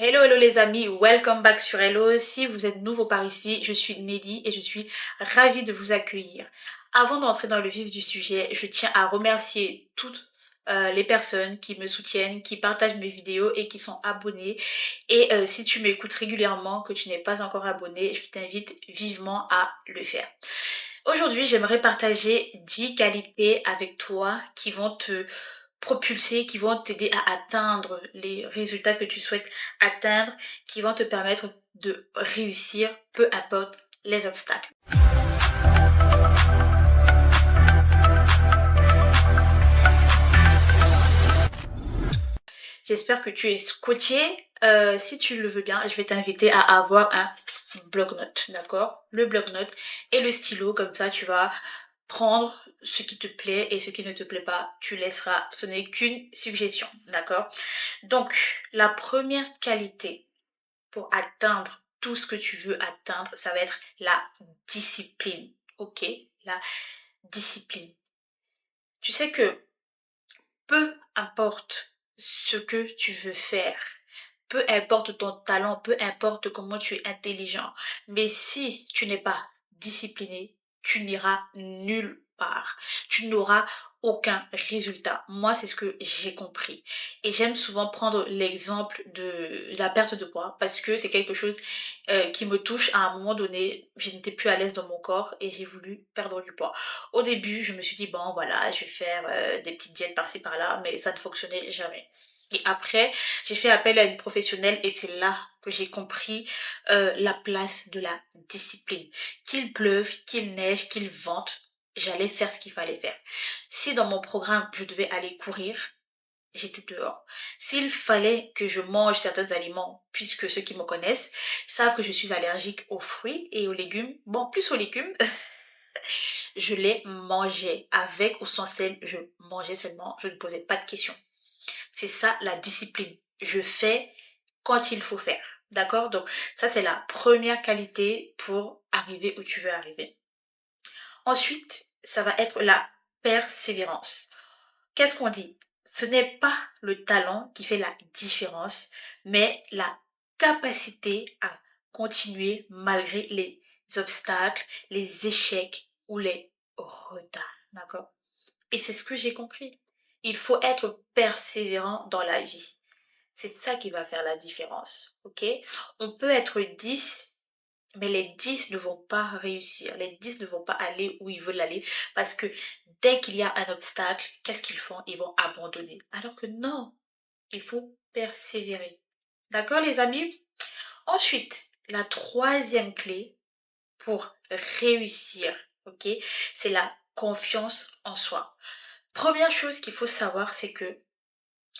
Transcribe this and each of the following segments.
Hello, hello les amis, welcome back sur Hello. Si vous êtes nouveau par ici, je suis Nelly et je suis ravie de vous accueillir. Avant d'entrer dans le vif du sujet, je tiens à remercier toutes les personnes qui me soutiennent, qui partagent mes vidéos et qui sont abonnées. Et si tu m'écoutes régulièrement, que tu n'es pas encore abonné, je t'invite vivement à le faire. Aujourd'hui, j'aimerais partager 10 qualités avec toi qui vont te propulser, qui vont t'aider à atteindre les résultats que tu souhaites atteindre, qui vont te permettre de réussir, peu importe les obstacles. J'espère que tu es scotché. Si tu le veux bien, je vais t'inviter à avoir un bloc-notes, d'accord? Le bloc-notes et le stylo, comme ça tu vas prendre ce qui te plaît et ce qui ne te plaît pas, tu laisseras. Ce n'est qu'une suggestion, d'accord? Donc, la première qualité pour atteindre tout ce que tu veux atteindre, ça va être la discipline, ok? La discipline. Tu sais que peu importe ce que tu veux faire, peu importe ton talent, peu importe comment tu es intelligent, mais si tu n'es pas discipliné, tu n'iras nulle part. Tu n'auras aucun résultat. Moi, c'est ce que j'ai compris. Et j'aime souvent prendre l'exemple de la perte de poids parce que c'est quelque chose qui me touche. À un moment donné, je n'étais plus à l'aise dans mon corps et j'ai voulu perdre du poids. Au début, je me suis dit, bon, voilà, je vais faire des petites diètes par-ci par-là, mais ça ne fonctionnait jamais. Et après, j'ai fait appel à une professionnelle et c'est là que j'ai compris la place de la discipline. Qu'il pleuve, qu'il neige, qu'il vente, j'allais faire ce qu'il fallait faire. Si dans mon programme, je devais aller courir, j'étais dehors. S'il fallait que je mange certains aliments, puisque ceux qui me connaissent savent que je suis allergique aux fruits et aux légumes, bon, plus aux légumes, je les mangeais. Avec ou sans sel, je mangeais seulement, je ne posais pas de questions. C'est ça la discipline. Je fais quand il faut faire. D'accord? Donc ça, c'est la première qualité pour arriver où tu veux arriver. Ensuite, ça va être la persévérance. Qu'est-ce qu'on dit? Ce n'est pas le talent qui fait la différence, mais la capacité à continuer malgré les obstacles, les échecs ou les retards. D'accord? Et c'est ce que j'ai compris. Il faut être persévérant dans la vie. C'est ça qui va faire la différence. Ok? On peut être 10, mais les 10 ne vont pas réussir. Les 10 ne vont pas aller où ils veulent aller parce que dès qu'il y a un obstacle, qu'est-ce qu'ils font? Ils vont abandonner. Alors que non, il faut persévérer. D'accord, les amis? Ensuite, la troisième clé pour réussir, ok, c'est la confiance en soi. Première chose qu'il faut savoir, c'est que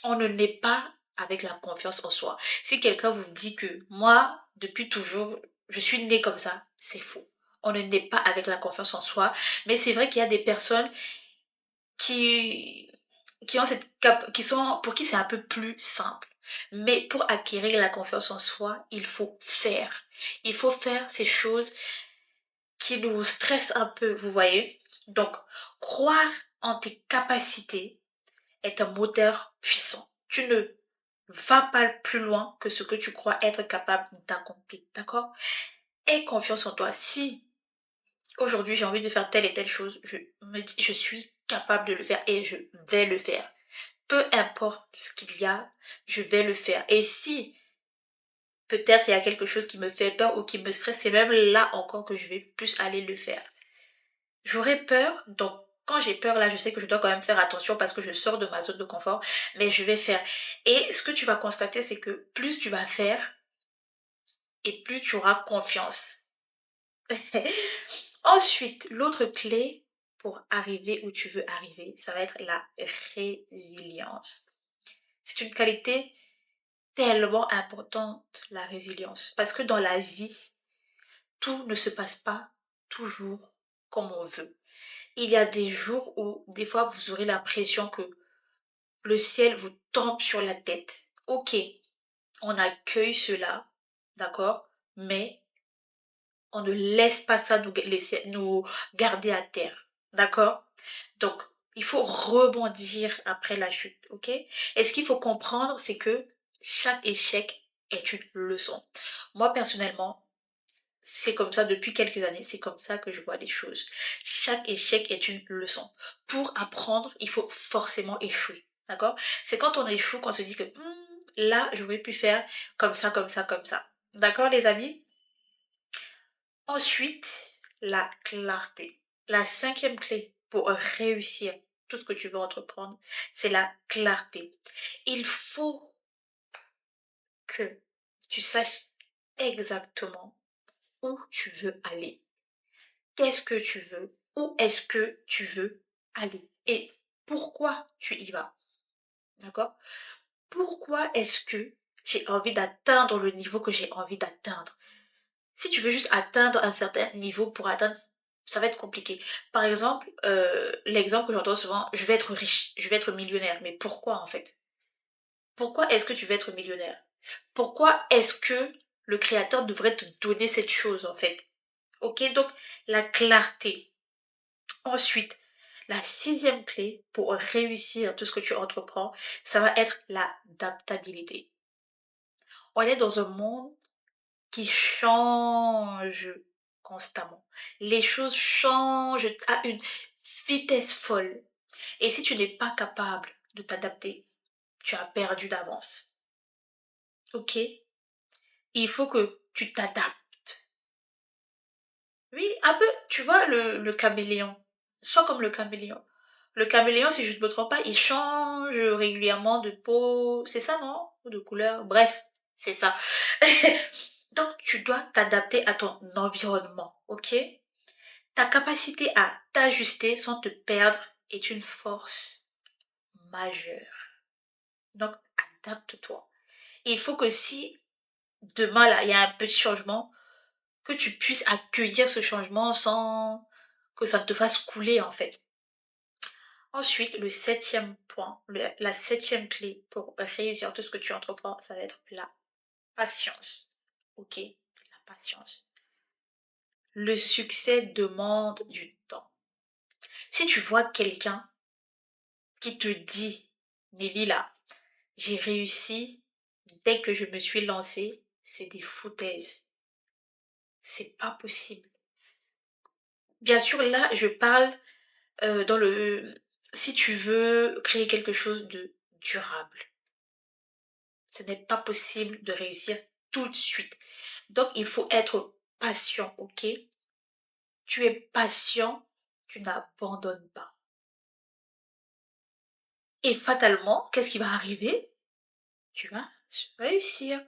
on ne naît pas avec la confiance en soi. Si quelqu'un vous dit que moi, depuis toujours, je suis né comme ça, c'est faux. On ne naît pas avec la confiance en soi, mais c'est vrai qu'il y a des personnes qui ont qui sont pour qui c'est un peu plus simple. Mais pour acquérir la confiance en soi, il faut faire. Il faut faire ces choses qui nous stressent un peu, vous voyez. Donc, croire en tes capacités est un moteur puissant. Tu ne vas pas plus loin que ce que tu crois être capable d'accomplir. D'accord? Aie confiance en toi. Si aujourd'hui j'ai envie de faire telle et telle chose, je me dis, je suis capable de le faire et je vais le faire. Peu importe ce qu'il y a, je vais le faire. Et si peut-être il y a quelque chose qui me fait peur ou qui me stresse, c'est même là encore que je vais plus aller le faire. J'aurais peur, donc quand j'ai peur là, je sais que je dois quand même faire attention parce que je sors de ma zone de confort, mais je vais faire. Et ce que tu vas constater, c'est que plus tu vas faire et plus tu auras confiance. Ensuite, l'autre clé pour arriver où tu veux arriver, ça va être la résilience. C'est une qualité tellement importante, la résilience, parce que dans la vie, tout ne se passe pas toujours comme on veut. Il y a des jours où, des fois, vous aurez l'impression que le ciel vous tombe sur la tête. Ok, on accueille cela, d'accord, mais on ne laisse pas ça nous garder à terre, d'accord. Donc, il faut rebondir après la chute, ok. Et ce qu'il faut comprendre, c'est que chaque échec est une leçon. Moi, personnellement, c'est comme ça depuis quelques années, c'est comme ça que je vois les choses. Chaque échec est une leçon. Pour apprendre, il faut forcément échouer. D'accord? C'est quand on échoue qu'on se dit que là, j'aurais pu faire comme ça, comme ça, comme ça. D'accord, les amis? Ensuite, la clarté. La cinquième clé pour réussir tout ce que tu veux entreprendre, c'est la clarté. Il faut que tu saches exactement où tu veux aller. Qu'est-ce que tu veux? Où est-ce que tu veux aller? Et pourquoi tu y vas? D'accord? Pourquoi est-ce que j'ai envie d'atteindre le niveau que j'ai envie d'atteindre? Si tu veux juste atteindre un certain niveau pour atteindre, ça va être compliqué. Par exemple, l'exemple que j'entends souvent, je vais être riche, je vais être millionnaire. Mais pourquoi en fait? Pourquoi est-ce que tu veux être millionnaire? Pourquoi est-ce que le créateur devrait te donner cette chose en fait? Ok, donc la clarté. Ensuite, la sixième clé pour réussir tout ce que tu entreprends, ça va être l'adaptabilité. On est dans un monde qui change constamment. Les choses changent à une vitesse folle. Et si tu n'es pas capable de t'adapter, tu as perdu d'avance. Ok? Il faut que tu t'adaptes. Oui, un peu, tu vois, le caméléon. Sois comme le caméléon. Le caméléon, si je ne me trompe pas, il change régulièrement de peau. C'est ça, non? Ou de couleur. Bref, c'est ça. Donc, tu dois t'adapter à ton environnement, ok? Ta capacité à t'ajuster sans te perdre est une force majeure. Donc, adapte-toi. Il faut que si demain, là, il y a un petit changement, que tu puisses accueillir ce changement sans que ça te fasse couler, en fait. Ensuite, le septième point, la septième clé pour réussir tout ce que tu entreprends, ça va être la patience. Ok? La patience. Le succès demande du temps. Si tu vois quelqu'un qui te dit, Nelly là, j'ai réussi dès que je me suis lancée, c'est des foutaises. C'est pas possible. Bien sûr, là, je parle dans le... Si tu veux créer quelque chose de durable, ce n'est pas possible de réussir tout de suite. Donc, il faut être patient, ok? Tu es patient, tu n'abandonnes pas. Et fatalement, qu'est-ce qui va arriver? Tu vas réussir.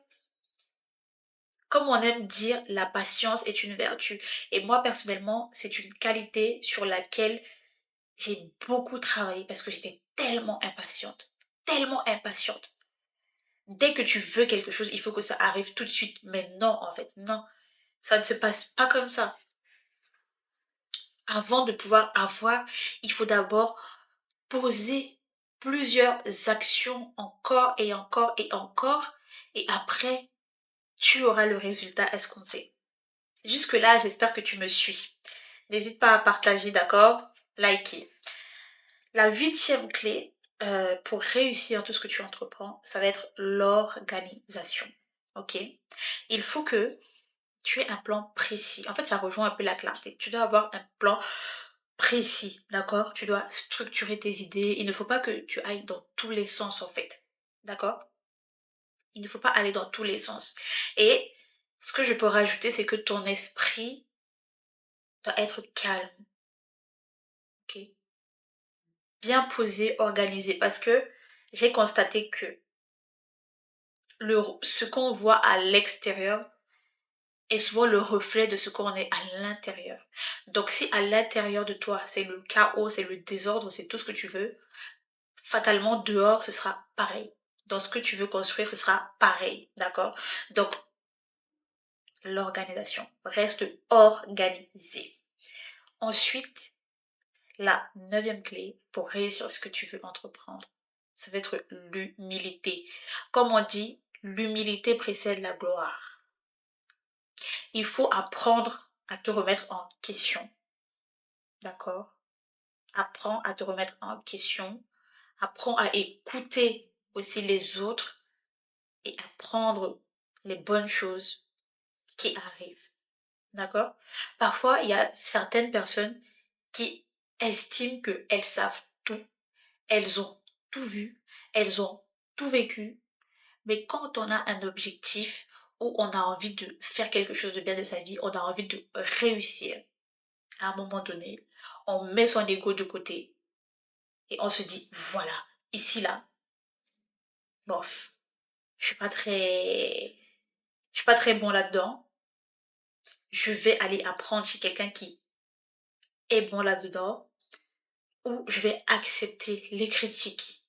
Comme on aime dire, la patience est une vertu. Et moi, personnellement, c'est une qualité sur laquelle j'ai beaucoup travaillé parce que j'étais tellement impatiente. Tellement impatiente. Dès que tu veux quelque chose, il faut que ça arrive tout de suite. Mais non, en fait, non. Ça ne se passe pas comme ça. Avant de pouvoir avoir, il faut d'abord poser plusieurs actions encore et encore et encore. Et après, tu auras le résultat escompté. Jusque-là, j'espère que tu me suis. N'hésite pas à partager, d'accord? Liker. La huitième clé pour réussir tout ce que tu entreprends, ça va être l'organisation. Ok? Il faut que tu aies un plan précis. En fait, ça rejoint un peu la clarté. Tu dois avoir un plan précis, d'accord? Tu dois structurer tes idées. Il ne faut pas que tu ailles dans tous les sens, en fait. D'accord? Il ne faut pas aller dans tous les sens. Et ce que je peux rajouter, c'est que ton esprit doit être calme, ok? Bien posé, organisé. Parce que j'ai constaté que ce qu'on voit à l'extérieur est souvent le reflet de ce qu'on est à l'intérieur. Donc si à l'intérieur de toi, c'est le chaos, c'est le désordre, c'est tout ce que tu veux, fatalement dehors, ce sera pareil. Dans ce que tu veux construire, ce sera pareil. D'accord? Donc, l'organisation. Reste organisé. Ensuite, la neuvième clé pour réussir ce que tu veux entreprendre, ça va être l'humilité. Comme on dit, l'humilité précède la gloire. Il faut apprendre à te remettre en question. D'accord? Apprends à te remettre en question. Apprends à écouter aussi les autres et apprendre. les bonnes choses qui arrivent. D'accord? Parfois, il y a certaines personnes qui estiment qu'elles savent tout, elles ont tout vu, elles ont tout vécu, mais quand on a un objectif ou on a envie de faire quelque chose de bien de sa vie, on a envie de réussir, à un moment donné, on met son ego de côté et on se dit, voilà, ici, là, bof, je suis pas très, je suis pas très bon là-dedans, je vais aller apprendre chez quelqu'un qui est bon là-dedans, ou je vais accepter les critiques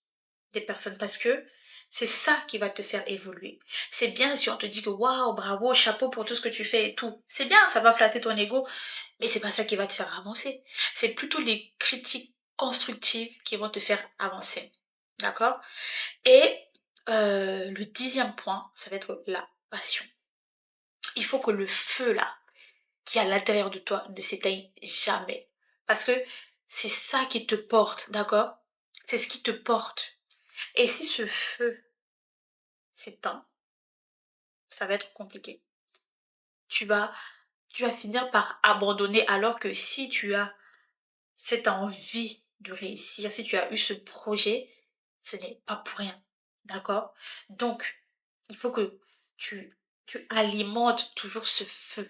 des personnes parce que c'est ça qui va te faire évoluer. C'est bien si on te dit que waouh, bravo, chapeau pour tout ce que tu fais et tout. C'est bien, ça va flatter ton ego, mais c'est pas ça qui va te faire avancer. C'est plutôt les critiques constructives qui vont te faire avancer. D'accord? Et le 10e point, ça va être la passion. Il faut que le feu là, qui est à l'intérieur de toi, ne s'éteigne jamais. Parce que c'est ça qui te porte, d'accord? C'est ce qui te porte. Et si ce feu s'éteint, ça va être compliqué. Tu vas, tu vas finir par abandonner alors que si tu as cette envie de réussir, si tu as eu ce projet, ce n'est pas pour rien. D'accord? Donc, il faut que tu, tu alimentes toujours ce feu.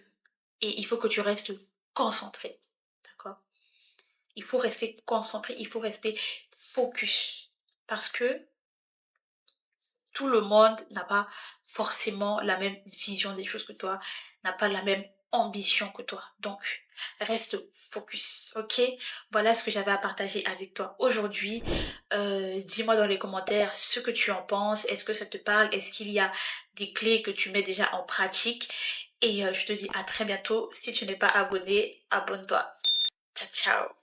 Et il faut que tu restes concentré. D'accord? Il faut rester concentré, il faut rester focus. Parce que tout le monde n'a pas forcément la même vision des choses que toi, n'a pas la même ambition que toi. Donc, reste focus, ok? Voilà ce que j'avais à partager avec toi aujourd'hui. Dis-moi dans les commentaires ce que tu en penses. Est-ce que ça te parle? Est-ce qu'il y a des clés que tu mets déjà en pratique? Et je te dis à très bientôt. Si tu n'es pas abonné, abonne-toi. Ciao, ciao.